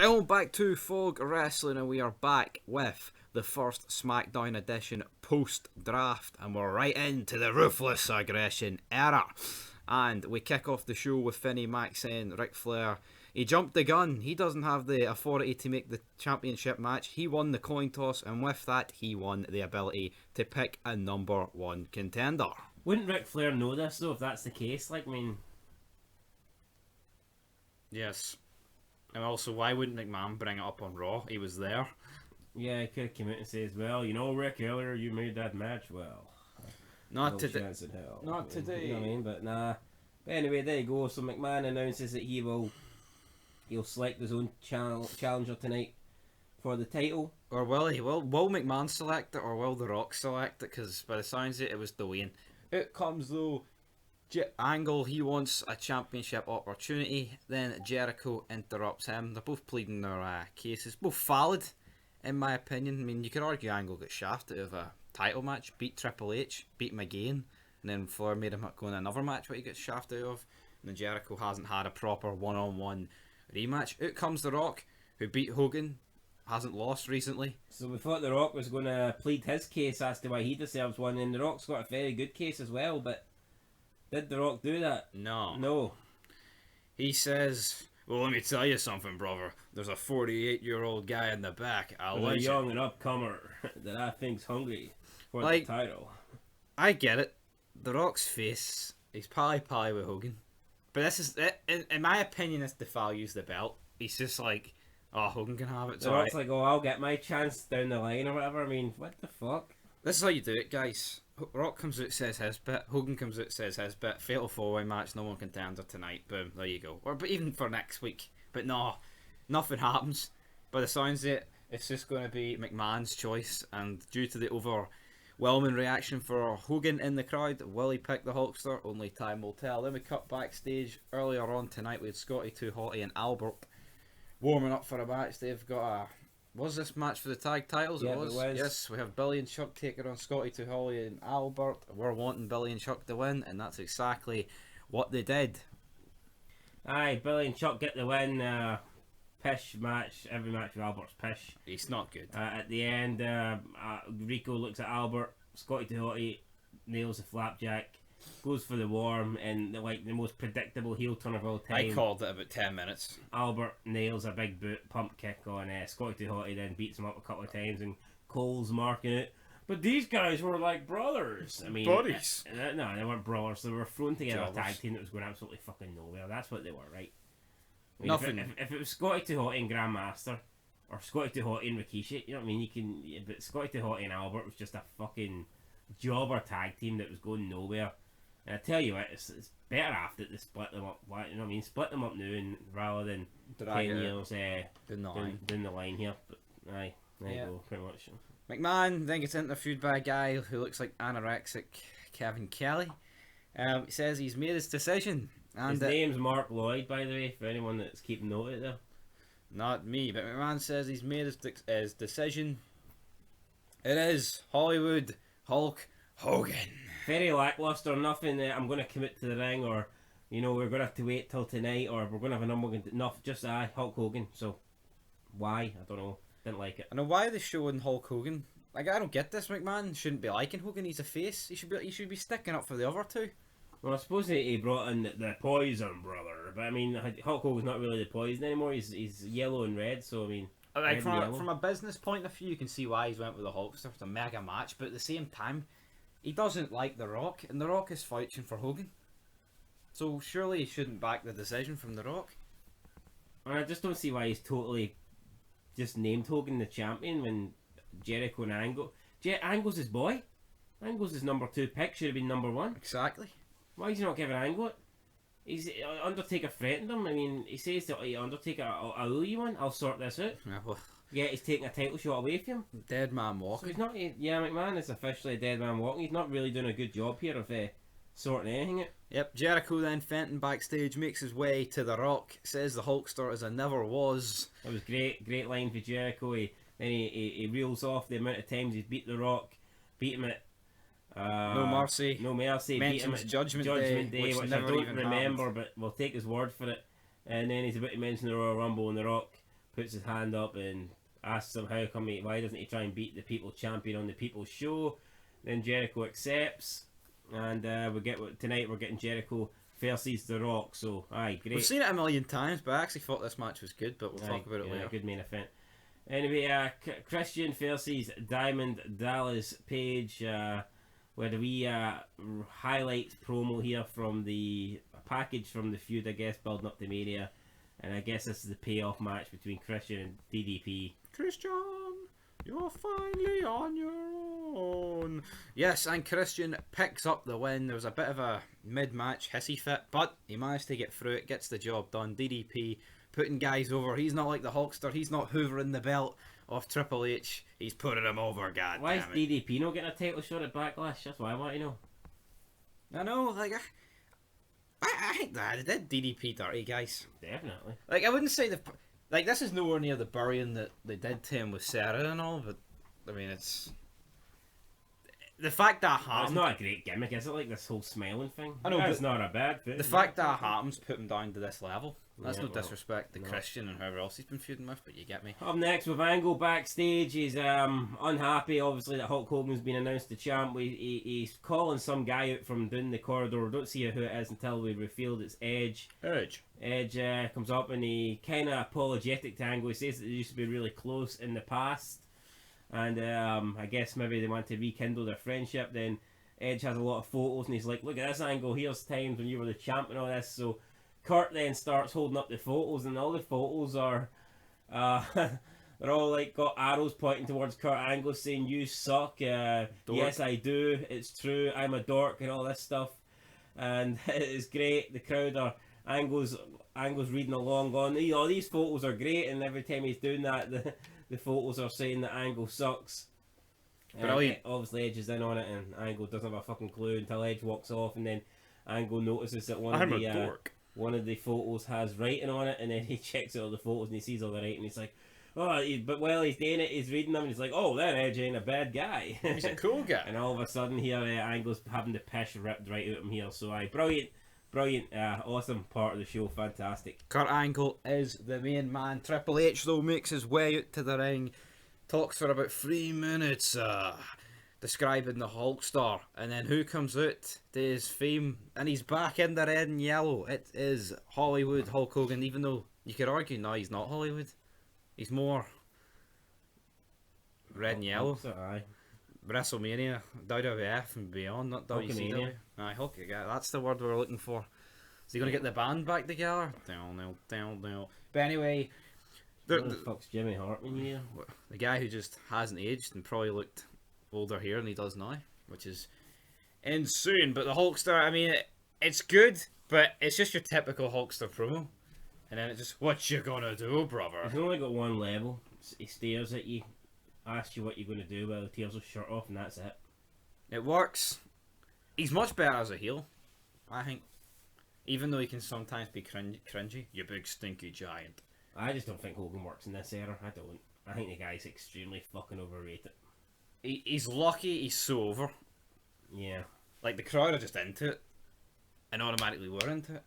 Welcome back to Fog Wrestling, and we are back with the first SmackDown edition post-draft, and we're right into the ruthless aggression era. And we kick off the show with Finny Mac saying Ric Flair, he jumped the gun. He doesn't have the authority to make the championship match. He won the coin toss, and with that, he won the ability to pick a number one contender. Wouldn't Ric Flair know this, though, if that's the case? Like, I mean... Yes. And also, why wouldn't McMahon bring it up on Raw? He was there. Yeah, he could have come out and says, well, you know, Rick, earlier you made that match well. Not no today. chance in hell. Not today. You know what I mean? But nah. But anyway, there you go. So McMahon announces that he'll select his own challenger tonight for the title. Or will he? Will McMahon select it, or will The Rock select it? Because by the sounds of it, it was Dwayne. It comes though. Angle, he wants a championship opportunity. Then Jericho interrupts him. They're both pleading their cases. Both valid, in my opinion. I mean, you could argue Angle got shafted out of a title match, beat Triple H, beat him again, and then Flair made him go in another match where he gets shafted out of. And then Jericho hasn't had a proper one-on-one rematch. Out comes The Rock, who beat Hogan, hasn't lost recently. So we thought The Rock was going to plead his case as to why he deserves one, and The Rock's got a very good case as well, but did The Rock do that? No. No. He says, well, let me tell you something, brother. There's a 48-year-old guy in the back. A young and upcomer that I think's hungry for the title. I get it. The Rock's face, he's pally with Hogan. But this is, in my opinion, this devalues the belt. He's just like, oh, Hogan can have it. It's The Rock's like, oh, I'll get my chance down the line or whatever. I mean, what the fuck? This is how you do it, guys. Rock comes out, says his bit. Hogan comes out, says his bit. Fatal 4-way match, no one contender tonight. Boom, there you go. But even for next week. But no, nothing happens. By the sounds of it, it's just going to be McMahon's choice. And due to the overwhelming reaction for Hogan in the crowd, will he pick the Hulkster? Only time will tell. Then we cut backstage. Earlier on tonight, we had Scotty 2 Hotty and Albert warming up for a match. They've got a... Was this match for the tag titles? Yeah, it was. Yes, we have Billy and Chuck taking on Scotty 2 Holly and Albert. We're wanting Billy and Chuck to win, and that's exactly what they did. Aye, Billy and Chuck get the win. Pish match. Every match with Albert's pish. He's not good. At the end, Rico looks at Albert. Scotty 2 Hotty nails the flapjack. Goes for the worm, and like the most predictable heel turn of all time. I called it about 10 minutes. Albert nails a big boot pump kick on Scotty 2 Hotty, then beats him up a couple of times, and Cole's marking it. But these guys were like brothers. I mean, buddies. No, they weren't brothers. They were thrown together Jobbers. a tag team that was going absolutely fucking nowhere. That's what they were, right? I mean, Nothing. If it was Scotty 2 Hotty and Grandmaster, or Scotty 2 Hotty and Rikishi, you know what I mean? You can, but Scotty 2 Hotty and Albert was just a fucking jobber tag team that was going nowhere. And I tell you what, it's better after they split them up. You know what I mean? Split them up now, and rather than 10 years down the line here. But aye, there you go, pretty much. McMahon then gets interviewed by a guy who looks like anorexic Kevin Kelly. He says he's made his decision. And his name's Mark Lloyd, by the way, for anyone that's keeping note of it there. Not me, but McMahon says he's made his decision. It is Hollywood Hulk Hogan. Very lackluster, nothing I'm going to commit to the ring, or, you know, we're going to have to wait till tonight, or we're going to have a number, enough, just Hulk Hogan. So, why? I don't know. Didn't like it. I know why they're showing Hulk Hogan. Like, I don't get this. McMahon shouldn't be liking Hogan. He's a face. He should be sticking up for the other two. Well, I suppose he brought in the Poison brother, but I mean, Hulk Hogan's not really the Poison anymore. He's yellow and red, so I mean. Like from a business point of view, you can see why he's went with the Hulkster. It's a mega match, but at the same time, he doesn't like The Rock, and The Rock is vouching for Hogan. So surely he shouldn't back the decision from The Rock. I just don't see why he's totally just named Hogan the champion when Jericho and Angle. Angle's his boy. Angle's his number 2 pick. Should have been number 1. Exactly. Why is he not giving Angle it? He's Undertaker threatened him. I mean, he says to Undertaker, "I'll owe you one. I'll sort this out." Yeah, well, yeah, he's taking a title shot away from him. Dead man So walking. he's not. Yeah, McMahon is officially a dead man walking. He's not really doing a good job here of sorting anything out. Yep, Jericho then Fenton backstage makes his way to The Rock, says the Hulkster is a never was. It was great line for Jericho. He reels off the amount of times he's beat The Rock, beat him at No Mercy. No Mercy. Beat him Mentions at Judgment Day, which I never don't even remember, happened. but we'll take his word for it. And then he's about to mention the Royal Rumble, and The Rock puts his hand up and asks him why doesn't he try and beat the People's Champion on the People's Show. Then Jericho accepts, and tonight we're getting Jericho versus The Rock. So aye, great. We've seen it a million times, but I actually thought this match was good. But we'll talk about it later. Good main event. Anyway, Christian versus Diamond Dallas Page. Where we highlight promo here from the package from the feud, I guess, building up the Mania. And I guess this is the payoff match between Christian and DDP. Christian, you're finally on your own. Yes, and Christian picks up the win. There was a bit of a mid-match hissy fit, but he managed to get through it, gets the job done. DDP putting guys over. He's not like the Hulkster. He's not hoovering the belt off Triple H. He's putting him over, god Why is damn it. DDP not getting a title shot at Backlash? That's what I want to know. I know, like, I think that it did DDP dirty, guys. Definitely. Like, I wouldn't say like, this is nowhere near the burying that they did to him with Sarah and all, but, I mean, it's... The fact that happened... It's not a great gimmick, is it? Like this whole smiling thing? I know, It's but not a bad thing. the fact that happens put him down to this level. That's Yeah, no well, disrespect to no. Christian and whoever else he's been feuding with, but you get me. Up next with Angle backstage, he's unhappy obviously that Hulk Hogan's been announced the champ. He's calling some guy out from down the corridor. We don't see who it is until we revealed it's Edge. Edge comes up and he kind of apologetic to Angle. He says that they used to be really close in the past, and I guess maybe they want to rekindle their friendship. Then Edge has a lot of photos and he's like, look at this, Angle, here's times when you were the champ and all this. So Kurt then starts holding up the photos, and all the photos are they're all like got arrows pointing towards Kurt Angle saying you suck, yes I do, it's true, I'm a dork, and all this stuff. And it's great. The crowd are Angle's reading along going, these photos are great, and every time he's doing that the photos are saying that Angle sucks. Brilliant. Obviously Edge is in on it, and Angle doesn't have a fucking clue until Edge walks off, and then Angle notices that one of the photos has writing on it, and then he checks out all the photos and he sees all the writing, and he's like, but while he's doing it, he's reading them, and he's like, oh, that Edge ain't a bad guy. He's a cool guy. And all of a sudden here, Angle's having the piss ripped right out of him here. So brilliant, awesome part of the show, fantastic. Kurt Angle is the main man. Triple H, though, makes his way out to the ring, talks for about 3 minutes, describing the Hulkster, and then who comes out to his fame, and he's back in the red and yellow. It is Hollywood Hulk Hogan, even though you could argue, no, he's not Hollywood. He's more red and yellow. Aye. WrestleMania, WWF and beyond, not WCW. Hulkamania. Aye, Hulk, yeah, that's the word we're looking for. Is he going to get the band back together? Down. But anyway, What the fuck's Jimmy Hartman here? the guy who just hasn't aged and probably looked older here than he does now, which is insane. But the Hulkster, I mean, it's good, but it's just your typical Hulkster promo. And then it just, what you gonna do, brother? He's only got one level. He stares at you, asks you what you're going to do while he tears his shirt off, and that's it. It works. He's much better as a heel, I think. Even though he can sometimes be cringy. You big stinky giant. I just don't think Hogan works in this era. I don't. I think the guy's extremely fucking overrated. He's lucky he's so over. Yeah. Like, the crowd are just into it. And automatically we're into it.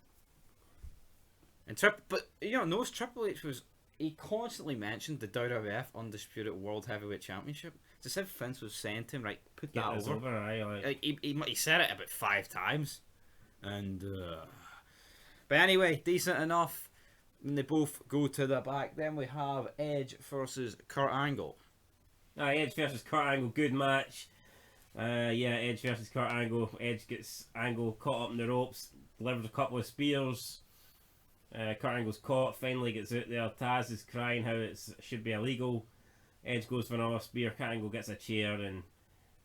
And but, you know, notice Triple H was... He constantly mentioned the WWF Undisputed World Heavyweight Championship. It's as if Vince was saying to him, right, put that over. Aye, He said it about 5 times. And, But anyway, decent enough. And they both go to the back. Then we have Edge versus Kurt Angle. Edge versus Kurt Angle, good match. Edge versus Kurt Angle. Edge gets Angle caught up in the ropes, delivers a couple of spears. Kurt Angle's caught, finally gets out there. Taz is crying how it should be illegal. Edge goes for another spear. Kurt Angle gets a chair, and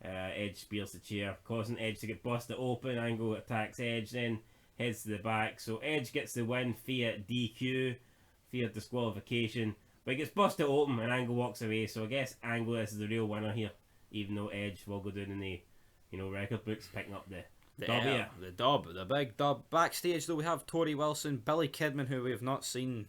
Edge spears the chair, causing Edge to get busted open. Angle attacks Edge, then heads to the back. So Edge gets the win via DQ, via disqualification. But he gets busted open, and Angle walks away. So I guess Angle is the real winner here, even though Edge will go down in the record books picking up the the big dub. Backstage, though, we have Tori Wilson, Billy Kidman, who we have not seen.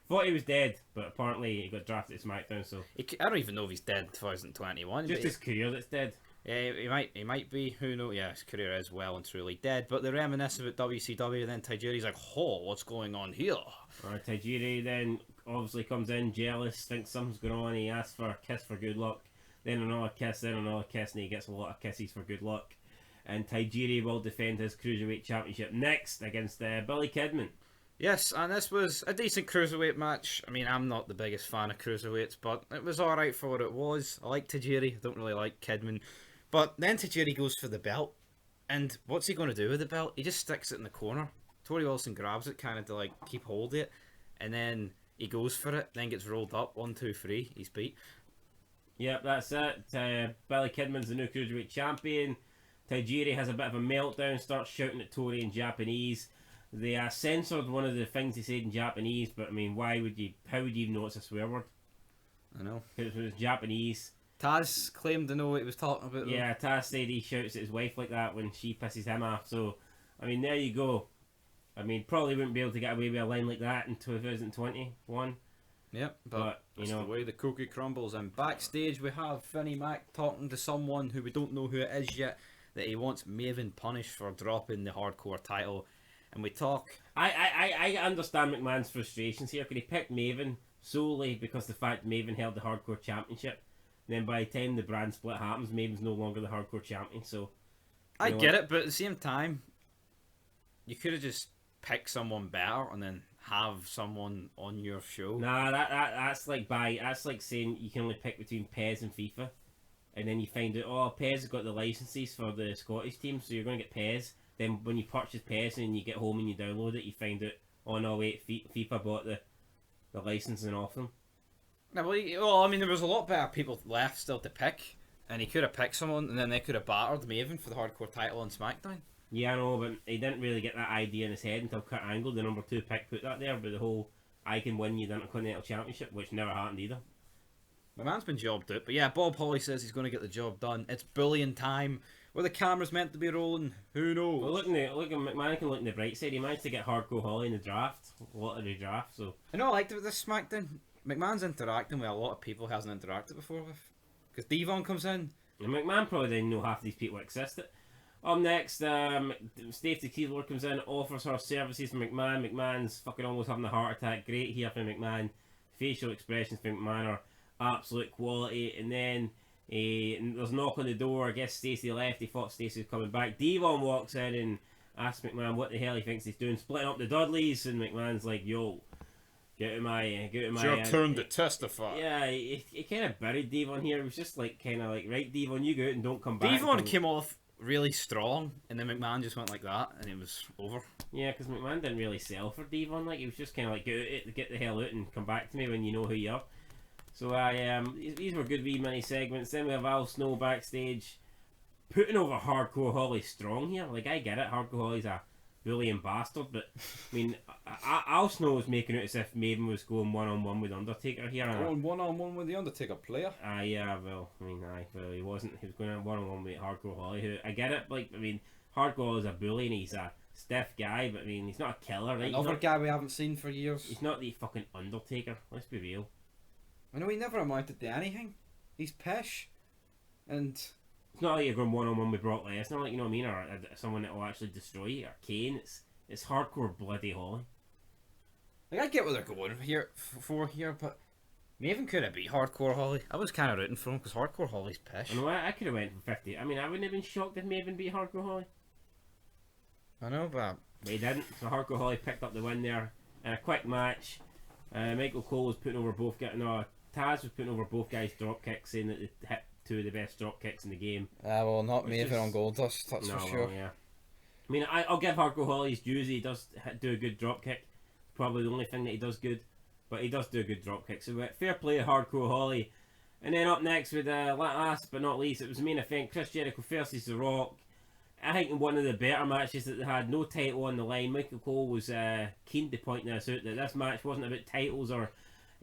Thought he was dead, but apparently he got drafted to SmackDown. So I don't even know if he's dead in 2021. Just his career that's dead. Yeah, he might be. Who knows? Yeah, his career is well and truly dead. But they reminisce about WCW, and then Tajiri's like, "Oh, what's going on here?" Tajiri then obviously comes in, jealous, thinks something's going on, he asks for a kiss for good luck, then another kiss, and he gets a lot of kisses for good luck. And Tajiri will defend his Cruiserweight Championship next against Billy Kidman. Yes, and this was a decent Cruiserweight match. I mean, I'm not the biggest fan of Cruiserweights, but it was alright for what it was. I like Tajiri, I don't really like Kidman. But then Tajiri goes for the belt, and what's he going to do with the belt? He just sticks it in the corner. Tori Wilson grabs it, kind of to like keep hold of it, and then he goes for it, then gets rolled up, 1, 2, 3, he's beat. Yep, that's it. Billy Kidman's the new Cruiserweight Champion. Tajiri has a bit of a meltdown, starts shouting at Tori in Japanese. They censored one of the things he said in Japanese, but I mean, how would you even know it's a swear word? I know. Because it was Japanese. Taz claimed to know what he was talking about, though. Yeah, Taz said he shouts at his wife like that when she pisses him off, so, I mean, there you go. I mean, probably wouldn't be able to get away with a line like that in 2021. Yep, but you know, the way the cookie crumbles. And backstage we have Vinnie Mac talking to someone who we don't know who it is yet, that he wants Maven punished for dropping the hardcore title. And we talk. I understand McMahon's frustrations here, because he picked Maven solely because the fact Maven held the hardcore championship. And then by the time the brand split happens, Maven's no longer the hardcore champion, so... I get it, but at the same time, you could have just picked someone better and then have someone on your show. Nah, that's like saying you can only pick between PES and FIFA. And then you find out, oh, PES has got the licenses for the Scottish team, so you're going to get PES. Then when you purchase PES and you get home and you download it, you find out, oh no wait, FIFA bought the licensing off them. No, well, I mean, there was a lot better people left still to pick, and he could have picked someone, and then they could have battered Maven for the hardcore title on SmackDown. Yeah, I know, but he didn't really get that idea in his head until Kurt Angle, the number 2 pick, put that there, but the whole, I can win you the Intercontinental Championship, which never happened either. My man's been jobbed out, but yeah, Bob Holly says he's going to get the job done. It's bullying time. Where the camera's meant to be rolling, who knows? Well, look at McMahon can look on the bright side. He managed to get Hardcore Holly in the draft, lottery draft. So I know I liked it with this SmackDown. McMahon's interacting with a lot of people he hasn't interacted before with, because Devon comes in. And McMahon probably didn't know half of these people existed. Up next, Stacey Keebler comes in, offers her services for McMahon. McMahon's fucking almost having a heart attack. Great here for McMahon. Facial expressions for McMahon are absolute quality. And then there's a knock on the door. I guess Stacey left. He thought Stacey was coming back. Devon walks in and asks McMahon what the hell he thinks he's doing, splitting up the Dudleys. And McMahon's like, "Yo, get to my." It's your turn to testify. Yeah, he kind of buried Devon here. It was just like kind of like, right, Devon, you go out and don't come back. Devon came off really strong, and then McMahon just went like that, and it was over. Yeah, because McMahon didn't really sell for Devon. Like, he was just kind of like, get the hell out and come back to me when you know who you are. So these were good wee mini segments. Then we have Al Snow backstage putting over Hardcore Holly strong here. Like, I get it, Hardcore Holly's a bullying bastard, but I mean, Al Snow was making it as if Maven was going one-on-one with Undertaker here. Going one-on-one with the Undertaker player? Yeah, well, he wasn't. He was going one-on-one with Hardcore Holly, who, I get it, like, I mean, Hardcore Holly's a bully and he's a stiff guy, but I mean, he's not a killer, right? Another guy we haven't seen for years. He's not the fucking Undertaker, let's be real. I know he never amounted to anything. He's pish. And it's not like you're going one-on-one with Brock Lesnar, like, you know what I mean, or someone that will actually destroy you, or Kane. It's hardcore bloody Holly. Like, I get what they're going for here, but Maven could have beat Hardcore Holly. I was kind of rooting for him because Hardcore Holly's pish. I know, I could have went for 50. I mean, I wouldn't have been shocked if Maven beat Hardcore Holly. I know, but he didn't. So Hardcore Holly picked up the win there in a quick match. Michael Cole was putting over both guys. No, Taz was putting over both guys' drop kicks, saying that they hit 2 of the best drop kicks in the game. Well, not Maven on Goldust, that's for sure. Well, yeah. I mean, I'll give Hardcore Holly his dues. He does do a good drop kick. Probably the only thing that he does good, but he does do a good drop kick. So fair play to Hardcore Holly. And then up next with last but not least, it was the main event: Chris Jericho versus The Rock. I think in one of the better matches that they had, no title on the line. Michael Cole was keen to point this out, that this match wasn't about titles or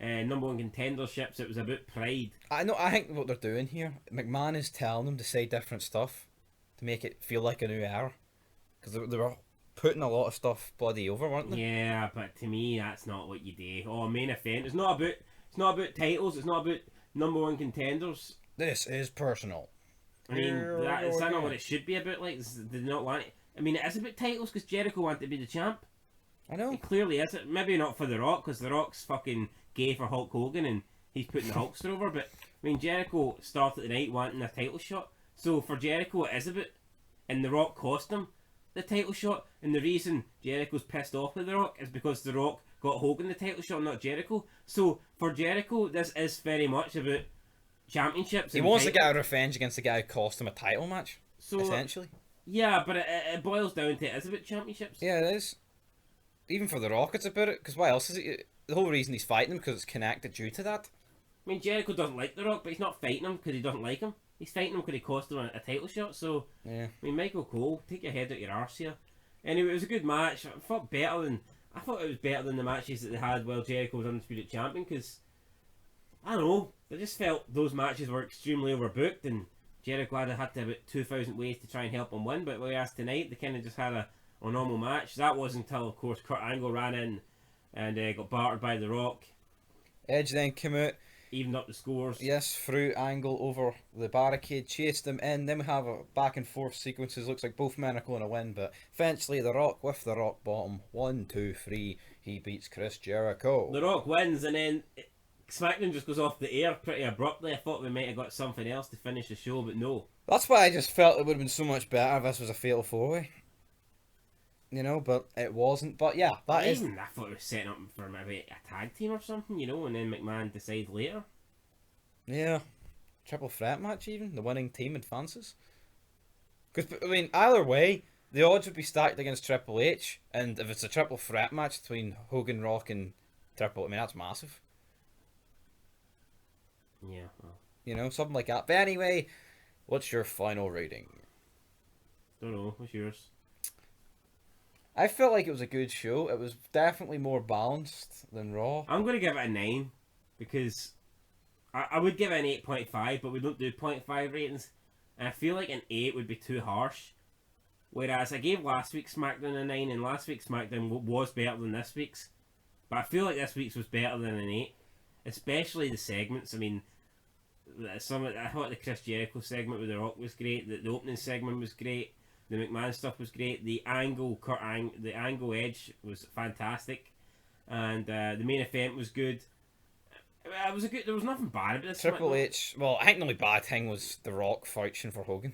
#1 contenderships. It was about pride. I think what they're doing here, McMahon is telling them to say different stuff to make it feel like a new era, because they were putting a lot of stuff bloody over, weren't they? Yeah, but to me that's not what you do. Oh, main event. It's not about titles. It's not about #1 contenders. This is personal. I mean, is that not what it should be about? Like, did not want it. I mean, it is about titles because Jericho wanted to be the champ. I know. It clearly is. Maybe not for The Rock, because The Rock's fucking gay for Hulk Hogan and he's putting the Hulkster over. But I mean, Jericho started the night wanting a title shot, so for Jericho it is a bit, and The Rock cost him the title shot, and the reason Jericho's pissed off with The Rock is because The Rock got Hogan the title shot, not Jericho. So for Jericho, this is very much about championships. He wants to get a revenge against the guy who cost him a title match, so essentially. Yeah, but it boils down to it is about championships. Yeah, it is. Even for The Rock, it's about it. Because why else is it? The whole reason he's fighting him because it's connected due to that. I mean, Jericho doesn't like The Rock, but he's not fighting him because he doesn't like him. He's fighting him because he cost him a title shot. So yeah. I mean, Michael Cole, take your head out your arse here. Anyway, it was a good match. I thought it was better than the matches that they had while Jericho was Undisputed Champion, because I don't know, I just felt those matches were extremely overbooked and Jericho had to have about 2,000 ways to try and help him win, but whereas tonight they kind of just had a normal match. That wasn't until, of course, Kurt Angle ran in and got battered by The Rock. Edge then came out, evened up the scores. Yes, threw Angle over the barricade, chased him in. Then we have a back and forth sequences. Looks like both men are going to win, but eventually The Rock with the rock bottom. 1, 2, 3. He beats Chris Jericho. The Rock wins, and then SmackDown just goes off the air pretty abruptly. I thought we might have got something else to finish the show, but no. That's why I just felt it would have been so much better if this was a fatal 4-way. You know, but it wasn't. But yeah, that is. I thought it was setting up for maybe a tag team or something, you know, and then McMahon decides later. Yeah. Triple threat match even? The winning team advances? Because, I mean, either way, the odds would be stacked against Triple H, and if it's a triple threat match between Hogan, Rock, and Triple, I mean, that's massive. Yeah, well. You know, something like that. But anyway, what's your final rating? Don't know, what's yours? I felt like it was a good show. It was definitely more balanced than Raw. I'm going to give it a 9, because I would give it an 8.5, but we don't do 0.5 ratings, and I feel like an 8 would be too harsh. Whereas I gave last week's SmackDown a 9, and last week's SmackDown was better than this week's. But I feel like this week's was better than an 8. Especially the segments. I mean, I thought the Chris Jericho segment with The Rock was great. The opening segment was great. The McMahon stuff was great. The Angle Edge was fantastic, and the main event was good. It was there was nothing bad about this. Triple H. Well, I think the only bad thing was The Rock vouching for Hogan.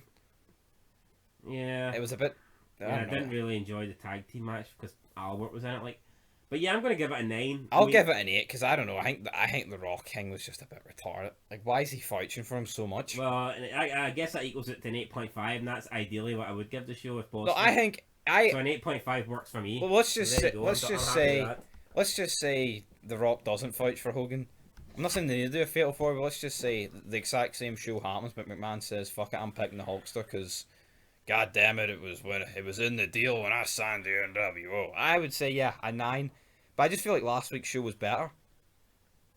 Yeah, it was a bit. I didn't really enjoy the tag team match because Albert was in it. But yeah, I'm going to give it a 9. I'll give it an 8 because I don't know. I think the Rock King was just a bit retarded. Like, why is he vouching for him so much? Well, I guess that equals it to an 8.5, and that's ideally what I would give the show if possible. No, I think so an 8.5 works for me. Well, let's just say the Rock doesn't vouch for Hogan. I'm not saying they need to do a fatal 4, but let's just say the exact same show happens, but McMahon says, "Fuck it, I'm picking the Hulkster because." God damn it! It was in the deal when I signed the NWO. I would say a 9, but I just feel like last week's show was better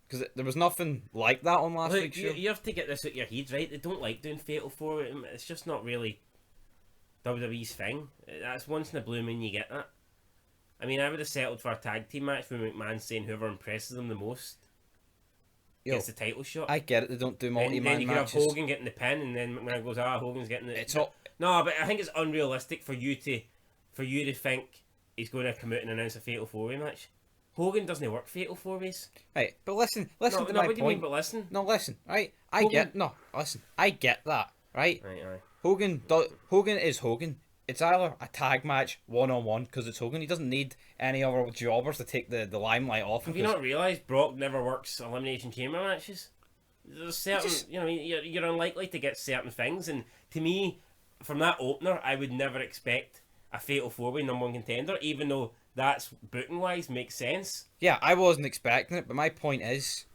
because there was nothing like that on last week's show. You have to get this out your head, right? They don't like doing fatal 4. It's just not really WWE's thing. That's once in a blue moon you get that. I mean, I would have settled for a tag team match with McMahon saying whoever impresses them the most gets the title shot. I get it. They don't do multi-man matches. Then you could have Hogan getting the pin, and then McMahon goes, Hogan's getting the. No, but I think it's unrealistic for you to think he's going to come out and announce a fatal 4-way match. Hogan doesn't work fatal 4-ways. Right, but listen to my point. What do you mean, but listen? No, listen, right? I get that, right? Right. Hogan is Hogan. It's either a tag match, one-on-one, because it's Hogan. He doesn't need any other jobbers to take the limelight off him. Have you not realised Brock never works Elimination Chamber matches? There's certain, you're unlikely to get certain things, and to me, from that opener, I would never expect a fatal 4-way #1 contender, even though that's booking wise makes sense. Yeah, I wasn't expecting it, but my point is,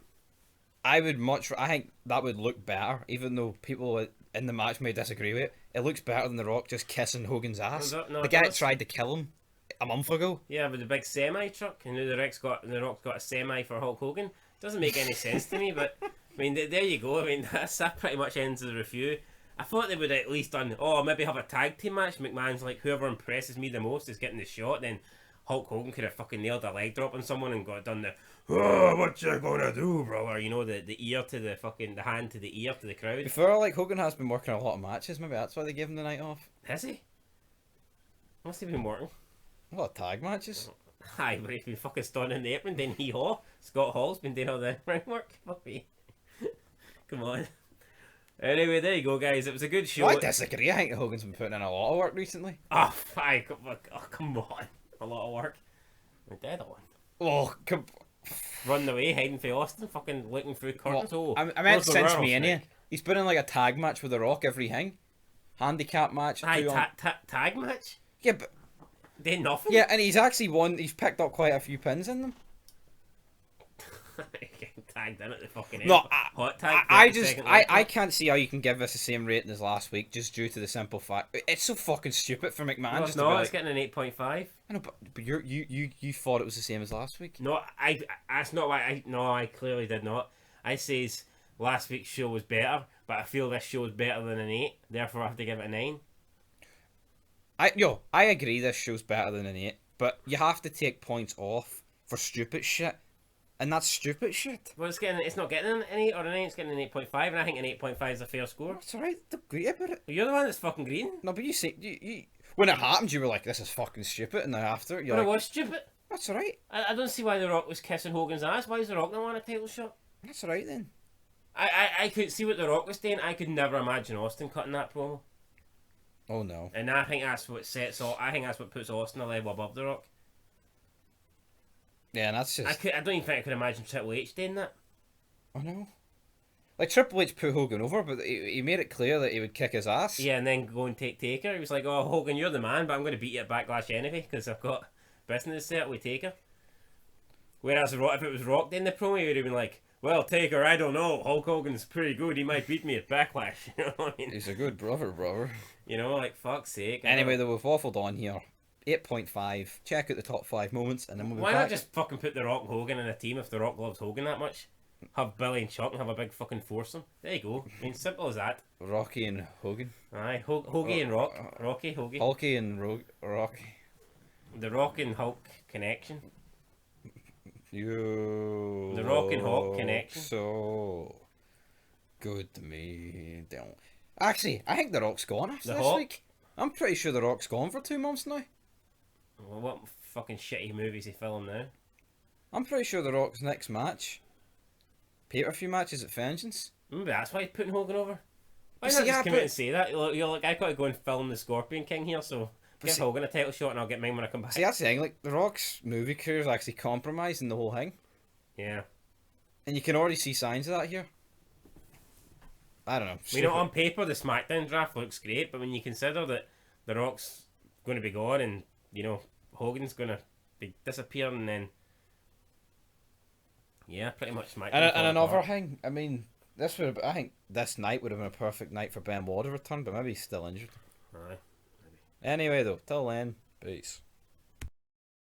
I think that would look better, even though people in the match may disagree with it. It looks better than The Rock just kissing Hogan's ass. The guy tried to kill him a month ago. Yeah, with the big semi truck, and now the Rock's got a semi for Hulk Hogan. Doesn't make any sense to me, but I mean, there you go. I mean, that pretty much ends the review. I thought they would at least maybe have a tag team match. McMahon's like, whoever impresses me the most is getting the shot. Then Hulk Hogan could have fucking nailed a leg drop on someone and got done what you gonna do, brother? You know, the ear to the hand to the ear to the crowd. Before, like, Hogan has been working a lot of matches. Maybe that's why they gave him the night off. Has he? Must have been working. A lot of tag matches. Aye, but he's been fucking standing in the apron, then hee-haw. Scott Hall's been doing all the ring work. Fuck me. Come on. Anyway, there you go, guys. It was a good show. I disagree. I think Hogan's been putting in a lot of work recently. Oh, aye, come on. A lot of work. We're dead on. Oh, Running away, hiding for Austin, fucking looking through curtains. well, Oh, I meant where's the since world, Mania. Nick? He's been in like a tag match with The Rock every hang. Handicap match. Aye, 2 on... tag match? Yeah, but... They nothing? Yeah, and he's actually won. He's picked up quite a few pins in them. Getting tagged in at the fucking end. No, Hot tag. I can't see how you can give this the same rating as last week just due to the simple fact it's so fucking stupid for McMahon. No, just no, to be it's like, getting an 8.5. I know, but you thought it was the same as last week. No, that's not why. I clearly did not. I says last week's show was better, but I feel this show is better than an 8. Therefore, I have to give it a 9. I agree this show's better than an 8, but you have to take points off for stupid shit. And that's stupid shit. Well, it's not getting an 8 or an 9, it's getting an 8.5, and I think an 8.5 is a fair score. It's alright, don't agree about it. You're the one that's fucking green. No, but you say, you when it happened, you were like, this is fucking stupid, and then after, you're But like, it was stupid. that's alright. I don't see why The Rock was kissing Hogan's ass. Why is The Rock not on a title shot? That's alright then. I could see what The Rock was doing. I could never imagine Austin cutting that promo. Oh no. And I think that's what sets off. I think that's what puts Austin a level above The Rock. Yeah, and that's just... I don't even think I could imagine Triple H doing that. I know. Like, Triple H put Hogan over, but he made it clear that he would kick his ass. Yeah, and then go and take Taker. He was like, oh, Hogan, you're the man, but I'm going to beat you at Backlash anyway, because I've got business set with Taker. Whereas if it was Rock in the promo, he would have been like, well, Taker, I don't know. Hulk Hogan's pretty good. He might beat me at Backlash. You know what I mean? He's a good brother. You know, like, fuck's sake. Anyway, though, we've waffled on here. 8.5. Check out the top 5 moments, and then we'll be Why back. not just fucking put The Rock and Hogan in a team if The Rock loves Hogan that much? Have Billy and Chuck and have a big fucking foursome. There you go. I mean, simple as that. Rocky and Hogan. Aye, Hoagie and Rock. Rocky, Hoagie. Hulky and Rocky. The Rock and Hulk connection. You. The Rock and Hulk connection. So good to me. Don't. Actually, I think The Rock's gone after The this Hulk? week. I'm pretty sure The Rock's gone for 2 months now. Well, what fucking shitty movies he film now? I'm pretty sure The Rock's next match, pay-per-view match, is at Vengeance. Maybe that's why he's putting Hogan over. Why See, not yeah, just come but- out and say that? You're like, I gotta go and film the Scorpion King here, so But give see- Hogan a title shot and I'll get mine when I come back. See, that's the thing. Like, The Rock's movie career is actually compromising the whole thing, Yeah. and you can already see signs of that here. I don't know. You know, on paper, the SmackDown draft looks great, but when you consider that The Rock's going to be gone and, you know, Hogan's going to be disappearing, then yeah, pretty much SmackDown. And another thing, I mean, I think this night would have been a perfect night for Ben Watt to return, but maybe he's still injured. Aye. Anyway, though, till then, peace.